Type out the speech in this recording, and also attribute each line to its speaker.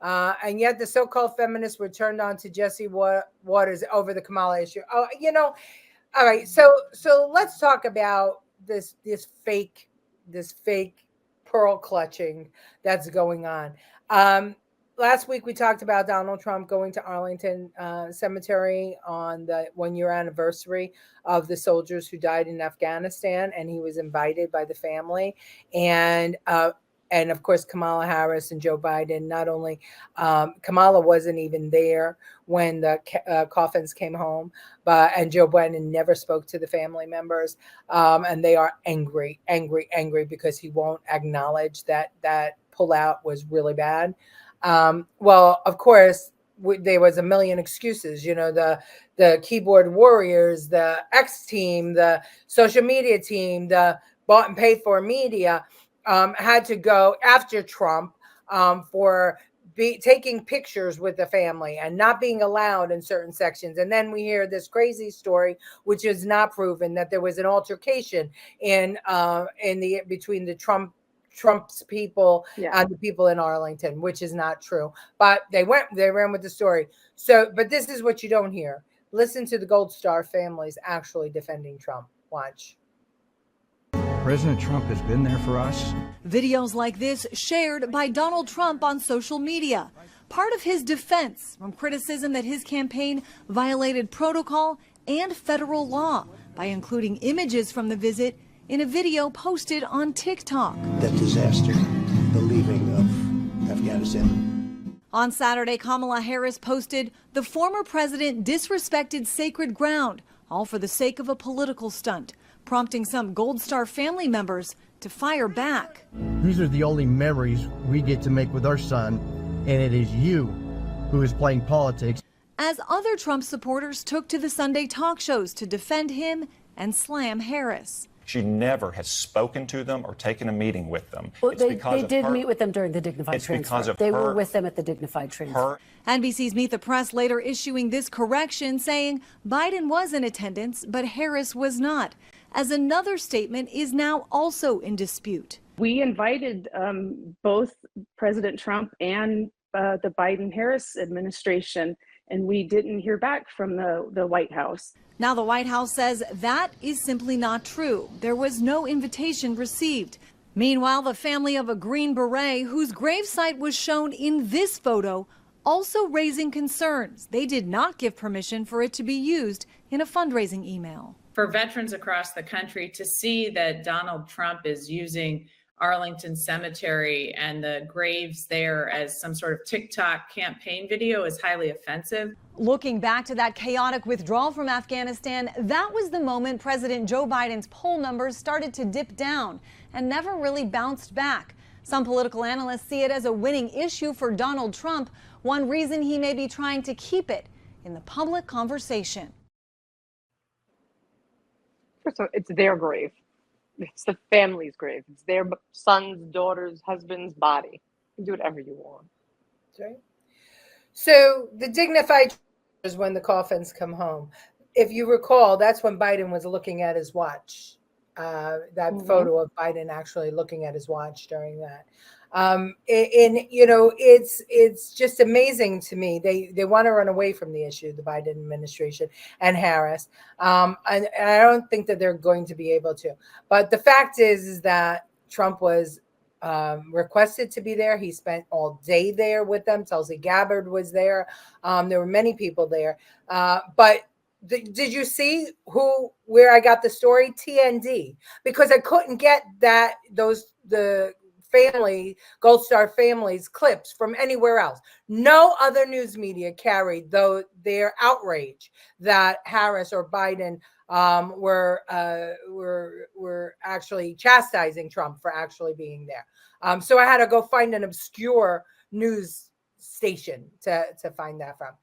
Speaker 1: And yet the so-called feminists were turned on to Jesse Waters over the Kamala issue. Oh, all right. So let's talk about this fake pearl clutching that's going on. Um, Last week we talked about Donald Trump going to Arlington Cemetery on the 1 year anniversary of the soldiers who died in Afghanistan, and he was invited by the family. And of course Kamala Harris and Joe Biden. Not only Kamala wasn't even there when the coffins came home, but and Joe Biden never spoke to the family members, and they are angry, angry, angry because he won't acknowledge that pullout was really bad. Well, of course, there was a million excuses. The keyboard warriors, the X team, the social media team, the bought and paid for media had to go after Trump for taking pictures with the family and not being allowed in certain sections. And then we hear this crazy story, which is not proven, that there was an altercation in the between the Trump's people and the people in Arlington, which is not true. But they ran with the story. So, but this is what you don't hear. Listen to the Gold Star families actually defending Trump. Watch.
Speaker 2: President Trump has been there for us.
Speaker 3: Videos like this shared by Donald Trump on social media. Part of his defense from criticism that his campaign violated protocol and federal law by including images from the visit in a video posted on TikTok.
Speaker 4: That disaster, the leaving of Afghanistan.
Speaker 3: On Saturday, Kamala Harris posted, "The former president disrespected sacred ground, all for the sake of a political stunt," prompting some Gold Star family members to fire back.
Speaker 5: These are the only memories we get to make with our son, and it is you who is playing politics.
Speaker 3: As other Trump supporters took to the Sunday talk shows to defend him and slam Harris.
Speaker 6: She never has spoken to them or taken a meeting with them.
Speaker 7: Well, they did meet with them during the dignified transfer. They were with them at the dignified transfer.
Speaker 3: NBC's Meet the Press later issuing this correction, saying Biden was in attendance, but Harris was not, as another statement is now also in dispute.
Speaker 8: We invited both President Trump and the Biden-Harris administration, and we didn't hear back from the White House.
Speaker 3: Now the White House says that is simply not true. There was no invitation received. Meanwhile, the family of a Green Beret whose gravesite was shown in this photo also raising concerns. They did not give permission for it to be used in a fundraising email.
Speaker 9: For veterans across the country to see that Donald Trump is using Arlington Cemetery and the graves there as some sort of TikTok campaign video is highly offensive.
Speaker 3: Looking back to that chaotic withdrawal from Afghanistan, that was the moment President Joe Biden's poll numbers started to dip down and never really bounced back. Some political analysts see it as a winning issue for Donald Trump, one reason he may be trying to keep it in the public conversation.
Speaker 10: First of all, it's their grave. It's the family's grave. It's their son's, daughter's, husband's body. You can do whatever you want.
Speaker 1: Right. So the dignified is when the coffins come home. If you recall, that's when Biden was looking at his watch. That photo of Biden actually looking at his watch during that. It's just amazing to me. They want to run away from the issue, the Biden administration and Harris. And I don't think that they're going to be able to. But the fact is that Trump was requested to be there. He spent all day there with them. Tulsi Gabbard was there. There were many people there. But did you see where I got the story? TND, because I couldn't get the family, Gold Star families clips from anywhere else. No other news media carried their outrage that Harris or Biden were actually chastising Trump for actually being there. So I had to go find an obscure news station to find that from.